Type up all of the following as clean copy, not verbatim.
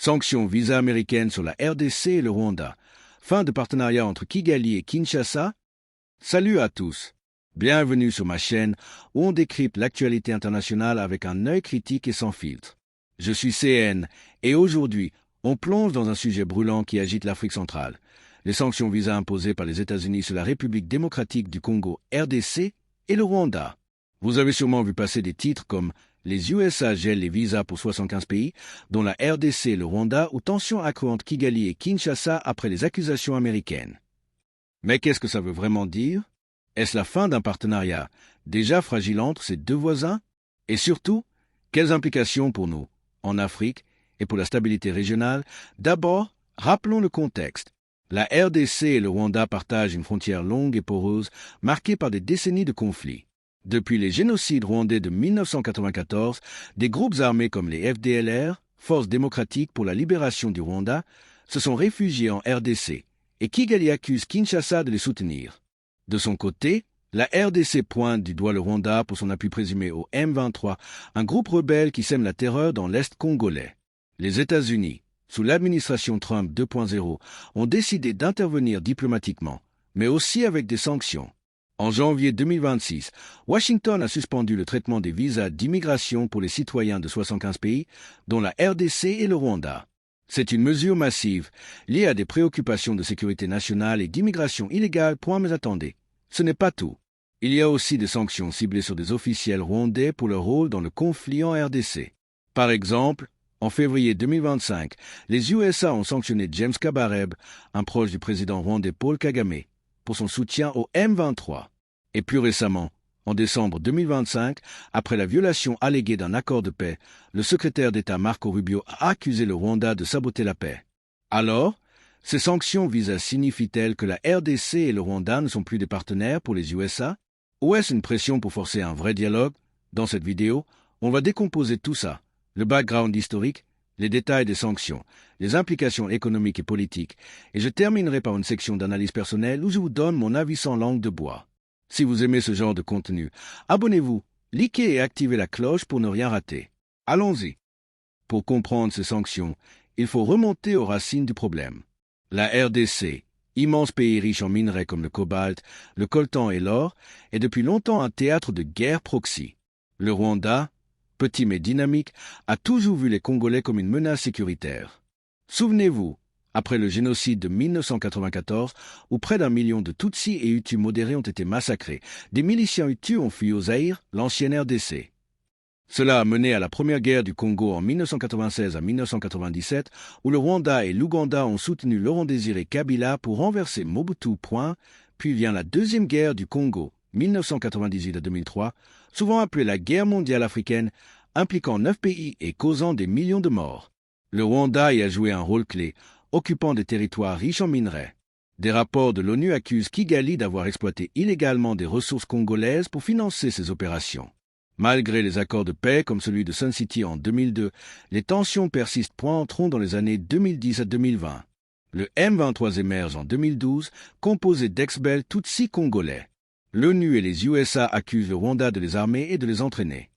Sanctions visa américaines sur la RDC et le Rwanda. Fin de partenariat entre Kigali et Kinshasa. Salut à tous. Bienvenue sur ma chaîne où on décrypte l'actualité internationale avec un œil critique et sans filtre. Je suis CN et aujourd'hui, on plonge dans un sujet brûlant qui agite l'Afrique centrale. Les sanctions visa imposées par les États-Unis sur la République démocratique du Congo RDC et le Rwanda. Vous avez sûrement vu passer des titres comme « Les USA gèlent les visas pour 75 pays, dont la RDC et le Rwanda, ou tensions accrues entre Kigali et Kinshasa après les accusations américaines ». Mais qu'est-ce que ça veut vraiment dire? Est-ce la fin d'un partenariat déjà fragile entre ces deux voisins? Et surtout, quelles implications pour nous, en Afrique, et pour la stabilité régionale? D'abord, rappelons le contexte. La RDC et le Rwanda partagent une frontière longue et poreuse, marquée par des décennies de conflits. Depuis les génocides rwandais de 1994, des groupes armés comme les FDLR, Forces démocratiques pour la libération du Rwanda, se sont réfugiés en RDC, et Kigali accuse Kinshasa de les soutenir. De son côté, la RDC pointe du doigt le Rwanda pour son appui présumé au M23, un groupe rebelle qui sème la terreur dans l'Est congolais. Les États-Unis, sous l'administration Trump 2.0, ont décidé d'intervenir diplomatiquement, mais aussi avec des sanctions. En janvier 2026, Washington a suspendu le traitement des visas d'immigration pour les citoyens de 75 pays, dont la RDC et le Rwanda. C'est une mesure massive, liée à des préoccupations de sécurité nationale et d'immigration illégale. Mais attendez, ce n'est pas tout. Il y a aussi des sanctions ciblées sur des officiels rwandais pour leur rôle dans le conflit en RDC. Par exemple, en février 2025, les USA ont sanctionné James Kabarebe, un proche du président rwandais Paul Kagame, pour son soutien au M23. Et plus récemment, en décembre 2025, après la violation alléguée d'un accord de paix, le secrétaire d'État Marco Rubio a accusé le Rwanda de saboter la paix. Alors, ces sanctions visent signifient-elles que la RDC et le Rwanda ne sont plus des partenaires pour les USA? Ou est-ce une pression pour forcer un vrai dialogue? Dans cette vidéo, on va décomposer tout ça, le background historique, les détails des sanctions, les implications économiques et politiques, et je terminerai par une section d'analyse personnelle où je vous donne mon avis sans langue de bois. Si vous aimez ce genre de contenu, abonnez-vous, likez et activez la cloche pour ne rien rater. Allons-y. Pour comprendre ces sanctions, il faut remonter aux racines du problème. La RDC, immense pays riche en minerais comme le cobalt, le coltan et l'or, est depuis longtemps un théâtre de guerre proxy. Le Rwanda, petit mais dynamique, a toujours vu les Congolais comme une menace sécuritaire. Souvenez-vous, après le génocide de 1994, où près d'1 million de Tutsis et Hutus modérés ont été massacrés, des miliciens Hutus ont fui au Zaïre, l'ancienne RDC. Cela a mené à la première guerre du Congo en 1996 à 1997, où le Rwanda et l'Ouganda ont soutenu Laurent Désiré Kabila pour renverser Mobutu. Puis vient la deuxième guerre du Congo, 1998 à 2003, souvent appelée la guerre mondiale africaine, impliquant 9 pays et causant des millions de morts. Le Rwanda y a joué un rôle clé, occupant des territoires riches en minerais. Des rapports de l'ONU accusent Kigali d'avoir exploité illégalement des ressources congolaises pour financer ces opérations. Malgré les accords de paix comme celui de Sun City en 2002, les tensions persistent. Entrons dans les années 2010 à 2020. Le M23 émerge en 2012, composé d'ex-belges Tutsis congolais. L'ONU et les USA accusent le Rwanda de les armer et de les entraîner.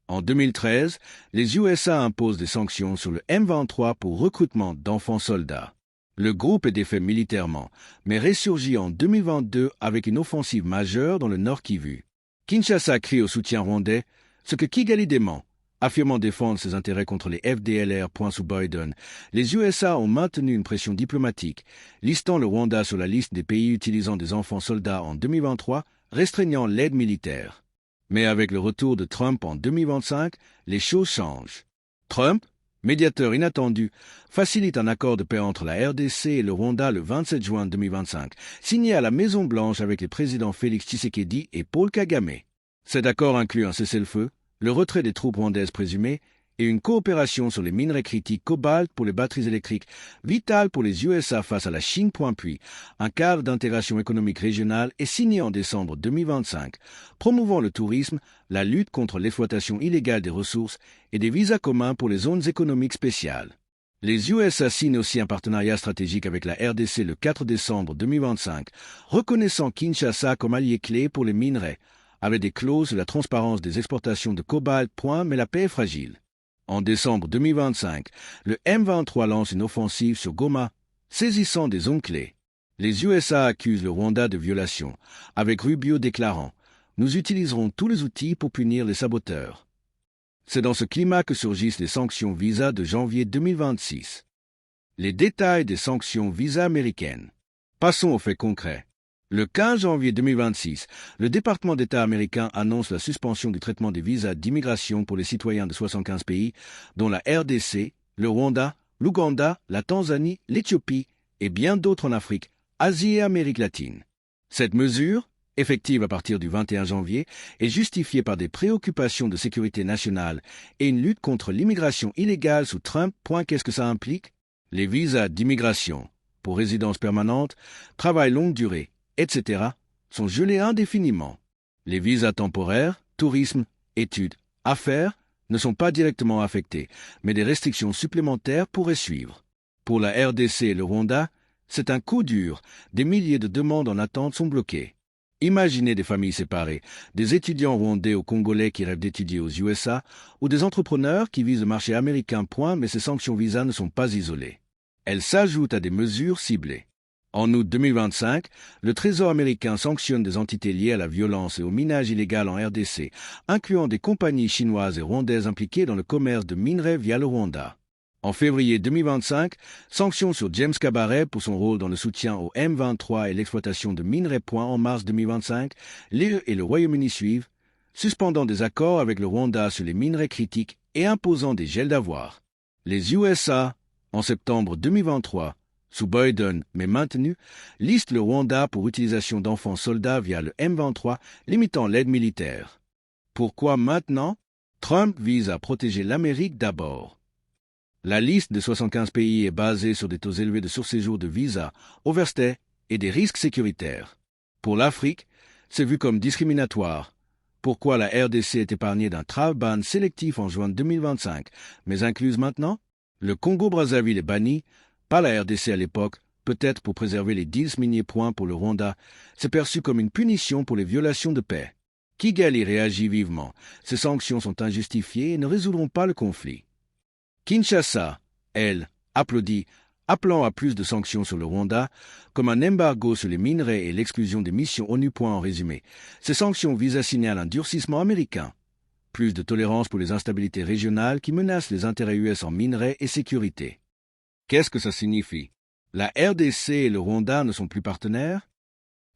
En 2013, les USA imposent des sanctions sur le M23 pour recrutement d'enfants soldats. Le groupe est défait militairement, mais ressurgit en 2022 avec une offensive majeure dans le Nord Kivu. Kinshasa crie au soutien rwandais, ce que Kigali dément, affirmant défendre ses intérêts contre les FDLR. Sous Biden, les USA ont maintenu une pression diplomatique, listant le Rwanda sur la liste des pays utilisant des enfants soldats en 2023, restreignant l'aide militaire. Mais avec le retour de Trump en 2025, les choses changent. Trump, médiateur inattendu, facilite un accord de paix entre la RDC et le Rwanda le 27 juin 2025, signé à la Maison-Blanche avec les présidents Félix Tshisekedi et Paul Kagame. Cet accord inclut un cessez-le-feu, le retrait des troupes rwandaises présumées et une coopération sur les minerais critiques cobalt pour les batteries électriques, vitales pour les USA face à la Chine. Puis, un cadre d'intégration économique régionale est signé en décembre 2025, promouvant le tourisme, la lutte contre l'exploitation illégale des ressources et des visas communs pour les zones économiques spéciales. Les USA signent aussi un partenariat stratégique avec la RDC le 4 décembre 2025, reconnaissant Kinshasa comme allié clé pour les minerais, avec des clauses sur la transparence des exportations de cobalt. Mais la paix est fragile. En décembre 2025, le M23 lance une offensive sur Goma, saisissant des zones clés. Les USA accusent le Rwanda de violation, avec Rubio déclarant « Nous utiliserons tous les outils pour punir les saboteurs ». C'est dans ce climat que surgissent les sanctions visa de janvier 2026. Les détails des sanctions visa américaines. Passons aux faits concrets. Le 15 janvier 2026, le département d'État américain annonce la suspension du traitement des visas d'immigration pour les citoyens de 75 pays, dont la RDC, le Rwanda, l'Ouganda, la Tanzanie, l'Éthiopie et bien d'autres en Afrique, Asie et Amérique latine. Cette mesure, effective à partir du 21 janvier, est justifiée par des préoccupations de sécurité nationale et une lutte contre l'immigration illégale sous Trump. Qu'est-ce que ça implique? Les visas d'immigration, pour résidence permanente, travail longue durée, etc., sont gelés indéfiniment. Les visas temporaires, tourisme, études, affaires ne sont pas directement affectés, mais des restrictions supplémentaires pourraient suivre. Pour la RDC et le Rwanda, c'est un coup dur. Des milliers de demandes en attente sont bloquées. Imaginez des familles séparées, des étudiants rwandais ou congolais qui rêvent d'étudier aux USA, ou des entrepreneurs qui visent le marché américain. Mais ces sanctions visa ne sont pas isolées. Elles s'ajoutent à des mesures ciblées. En août 2025, le Trésor américain sanctionne des entités liées à la violence et au minage illégal en RDC, incluant des compagnies chinoises et rwandaises impliquées dans le commerce de minerais via le Rwanda. En février 2025, sanctions sur James Kabarebe pour son rôle dans le soutien au M23 et l'exploitation de minerais. En mars 2025, l'UE et le Royaume-Uni suivent, suspendant des accords avec le Rwanda sur les minerais critiques et imposant des gels d'avoirs. Les USA, en septembre 2023, sous Biden, mais maintenu, liste le Rwanda pour utilisation d'enfants soldats via le M23, limitant l'aide militaire. Pourquoi maintenant? Trump vise à protéger l'Amérique d'abord. La liste de 75 pays est basée sur des taux élevés de surséjour de visa, overstay et des risques sécuritaires. Pour l'Afrique, c'est vu comme discriminatoire. Pourquoi la RDC est épargnée d'un travel ban sélectif en juin 2025, mais incluse maintenant? Le Congo-Brazzaville est banni, pas la RDC à l'époque, peut-être pour préserver les 10 miniers points pour le Rwanda, c'est perçu comme une punition pour les violations de paix. Kigali réagit vivement. Ces sanctions sont injustifiées et ne résoudront pas le conflit. Kinshasa, elle, applaudit, appelant à plus de sanctions sur le Rwanda, comme un embargo sur les minerais et l'exclusion des missions ONU. En résumé, ces sanctions visent à signaler un durcissement américain. Plus de tolérance pour les instabilités régionales qui menacent les intérêts US en minerais et sécurité. Qu'est-ce que ça signifie? La RDC et le Rwanda ne sont plus partenaires?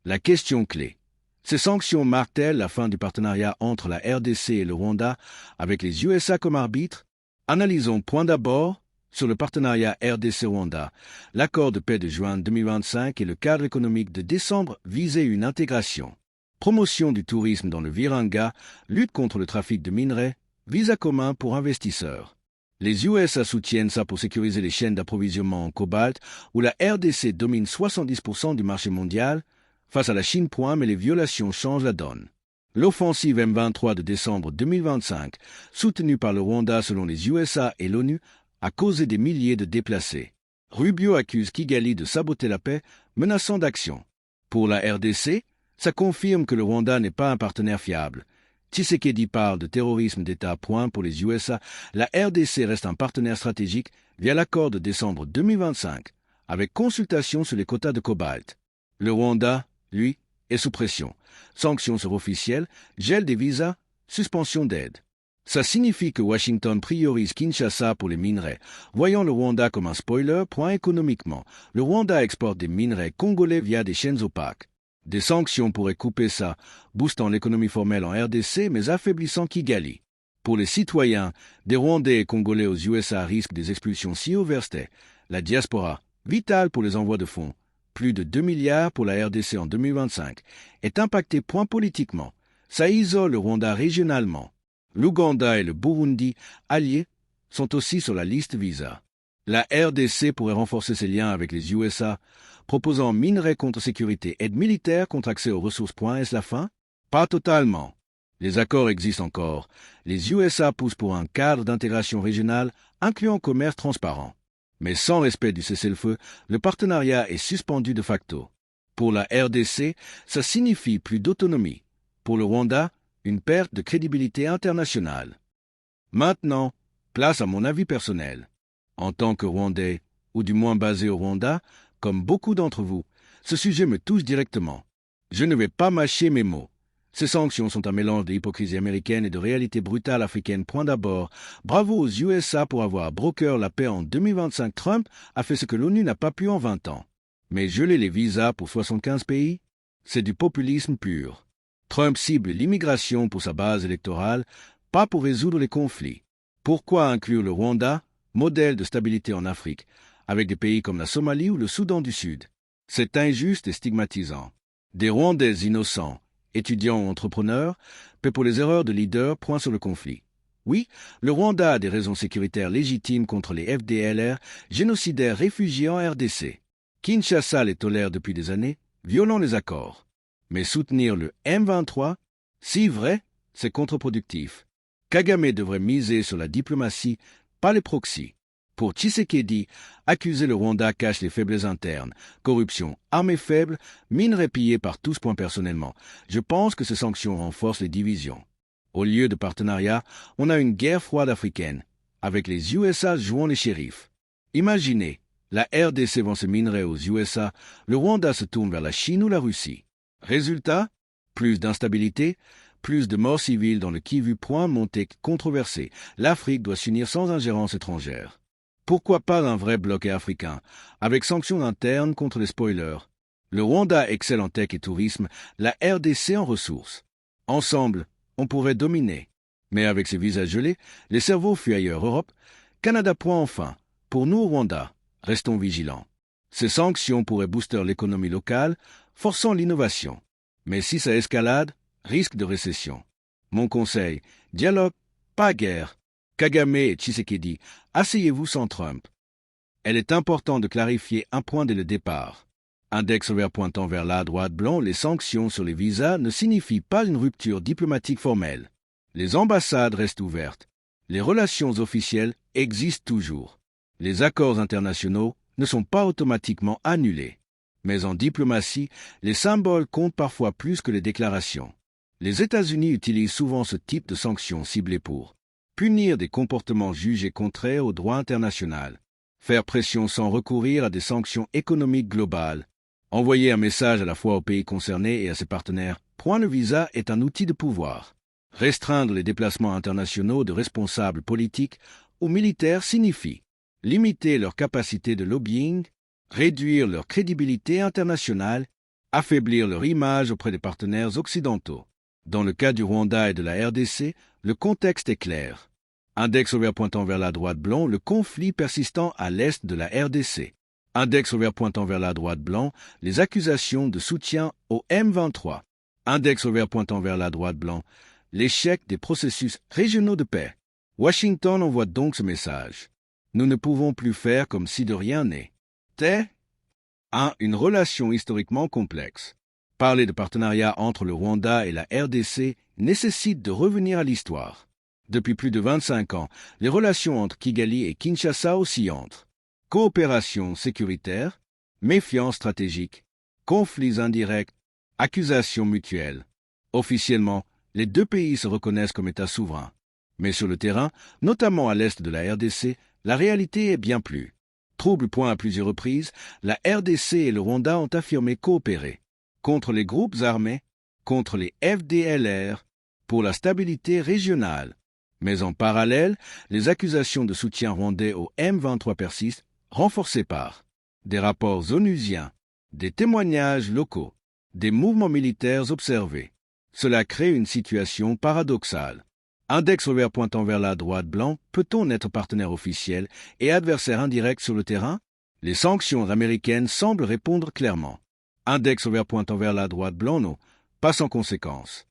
La question clé. Ces sanctions marquent-elles la fin du partenariat entre la RDC et le Rwanda avec les USA comme arbitre? Analysons point d'abord sur le partenariat RDC-Rwanda. L'accord de paix de juin 2025 et le cadre économique de décembre visaient une intégration. Promotion du tourisme dans le Virunga, lutte contre le trafic de minerais, visa commun pour investisseurs. Les USA soutiennent ça pour sécuriser les chaînes d'approvisionnement en cobalt, où la RDC domine 70% du marché mondial, face à la Chine. Mais les violations changent la donne. L'offensive M23 de décembre 2025, soutenue par le Rwanda selon les USA et l'ONU, a causé des milliers de déplacés. Rubio accuse Kigali de saboter la paix, menaçant d'action. Pour la RDC, ça confirme que le Rwanda n'est pas un partenaire fiable. Tshisekedi parle de terrorisme d'État. Pour les USA, la RDC reste un partenaire stratégique via l'accord de décembre 2025, avec consultation sur les quotas de cobalt. Le Rwanda, lui, est sous pression. Sanctions sur officielles, gel des visas, suspension d'aide. Ça signifie que Washington priorise Kinshasa pour les minerais, voyant le Rwanda comme un spoiler. Économiquement, le Rwanda exporte des minerais congolais via des chaînes opaques. Des sanctions pourraient couper ça, boostant l'économie formelle en RDC mais affaiblissant Kigali. Pour les citoyens, des Rwandais et Congolais aux USA risquent des expulsions si overstay. La diaspora, vitale pour les envois de fonds, plus de 2 milliards pour la RDC en 2025, est impactée politiquement. Ça isole le Rwanda régionalement. L'Ouganda et le Burundi, alliés, sont aussi sur la liste visa. La RDC pourrait renforcer ses liens avec les USA, proposant minerais contre sécurité, aide militaire contre accès aux ressources. Est-ce la fin? Pas totalement. Les accords existent encore. Les USA poussent pour un cadre d'intégration régionale incluant commerce transparent. Mais sans respect du cessez-le-feu, le partenariat est suspendu de facto. Pour la RDC, ça signifie plus d'autonomie. Pour le Rwanda, une perte de crédibilité internationale. Maintenant, Place à mon avis personnel. En tant que Rwandais, ou du moins basé au Rwanda, comme beaucoup d'entre vous, ce sujet me touche directement. Je ne vais pas mâcher mes mots. Ces sanctions sont un mélange d'hypocrisie américaine et de réalité brutale africaine. Point d'abord, bravo aux USA pour avoir broker la paix en 2025. Trump a fait ce que l'ONU n'a pas pu en 20 ans. Mais geler les visas pour 75 pays, c'est du populisme pur. Trump cible l'immigration pour sa base électorale, pas pour résoudre les conflits. Pourquoi inclure le Rwanda, modèle de stabilité en Afrique, avec des pays comme la Somalie ou le Soudan du Sud? C'est injuste et stigmatisant. Des Rwandais innocents, étudiants ou entrepreneurs, paient pour les erreurs de leaders, point sur le conflit. Oui, le Rwanda a des raisons sécuritaires légitimes contre les FDLR, génocidaires réfugiés en RDC. Kinshasa les tolère depuis des années, violant les accords. Mais soutenir le M23, si vrai, c'est contre-productif. Kagame devrait miser sur la diplomatie, pas les proxys. Pour Tshisekedi, accuser le Rwanda cache les faiblesses internes. Corruption, armée faible, minerais pillés par tous. Personnellement, je pense que ces sanctions renforcent les divisions. Au lieu de partenariat, on a une guerre froide africaine, avec les USA jouant les shérifs. Imaginez, la RDC vend ses minerais aux USA, le Rwanda se tourne vers la Chine ou la Russie. Résultat, plus d'instabilité, plus de morts civiles dans le Kivu. Montée controversé. L'Afrique doit s'unir sans ingérence étrangère. Pourquoi pas un vrai bloc africain, avec sanctions internes contre les spoilers? Le Rwanda excelle en tech et tourisme, la RDC en ressources. Ensemble, on pourrait dominer. Mais avec ces visas gelés, les cerveaux fuient ailleurs. Europe, Canada. Enfin, pour nous au Rwanda, restons vigilants. Ces sanctions pourraient booster l'économie locale, forçant l'innovation. Mais si ça escalade, risque de récession. Mon conseil, dialogue, pas guerre. Kagame et Tshisekedi, asseyez-vous sans Trump. Elle est important de clarifier un point dès le départ. Index vert pointant vers la droite blanc, les sanctions sur les visas ne signifient pas une rupture diplomatique formelle. Les ambassades restent ouvertes. Les relations officielles existent toujours. Les accords internationaux ne sont pas automatiquement annulés. Mais en diplomatie, les symboles comptent parfois plus que les déclarations. Les États-Unis utilisent souvent ce type de sanctions ciblées pour punir des comportements jugés contraires au droit international, faire pression sans recourir à des sanctions économiques globales, envoyer un message à la fois aux pays concernés et à ses partenaires. Le visa est un outil de pouvoir. Restreindre les déplacements internationaux de responsables politiques ou militaires signifie limiter leur capacité de lobbying, réduire leur crédibilité internationale, affaiblir leur image auprès des partenaires occidentaux. Dans le cas du Rwanda et de la RDC, le contexte est clair. Index vert pointant vers la droite blanc, le conflit persistant à l'est de la RDC. Index vert pointant vers la droite blanc, les accusations de soutien au M23. Index vert pointant vers la droite blanc, l'échec des processus régionaux de paix. Washington envoie donc ce message. Nous ne pouvons plus faire comme si de rien n'est. Une relation historiquement complexe. Parler de partenariat entre le Rwanda et la RDC nécessite de revenir à l'histoire. Depuis plus de 25 ans, les relations entre Kigali et Kinshasa oscillantent. Coopération sécuritaire, méfiance stratégique, conflits indirects, accusations mutuelles. Officiellement, les deux pays se reconnaissent comme États souverains. Mais sur le terrain, notamment à l'est de la RDC, la réalité est bien plus. Trouble point à plusieurs reprises, la RDC et le Rwanda ont affirmé coopérer contre les groupes armés, contre les FDLR, pour la stabilité régionale. Mais en parallèle, les accusations de soutien rwandais au M23 persistent, renforcées par des rapports onusiens, des témoignages locaux, des mouvements militaires observés. Cela crée une situation paradoxale. Index vert pointant vers la droite blanc, peut-on être partenaire officiel et adversaire indirect sur le terrain? Les sanctions américaines semblent répondre clairement. Index vert pointant vers la droite blanc, non, pas sans conséquence.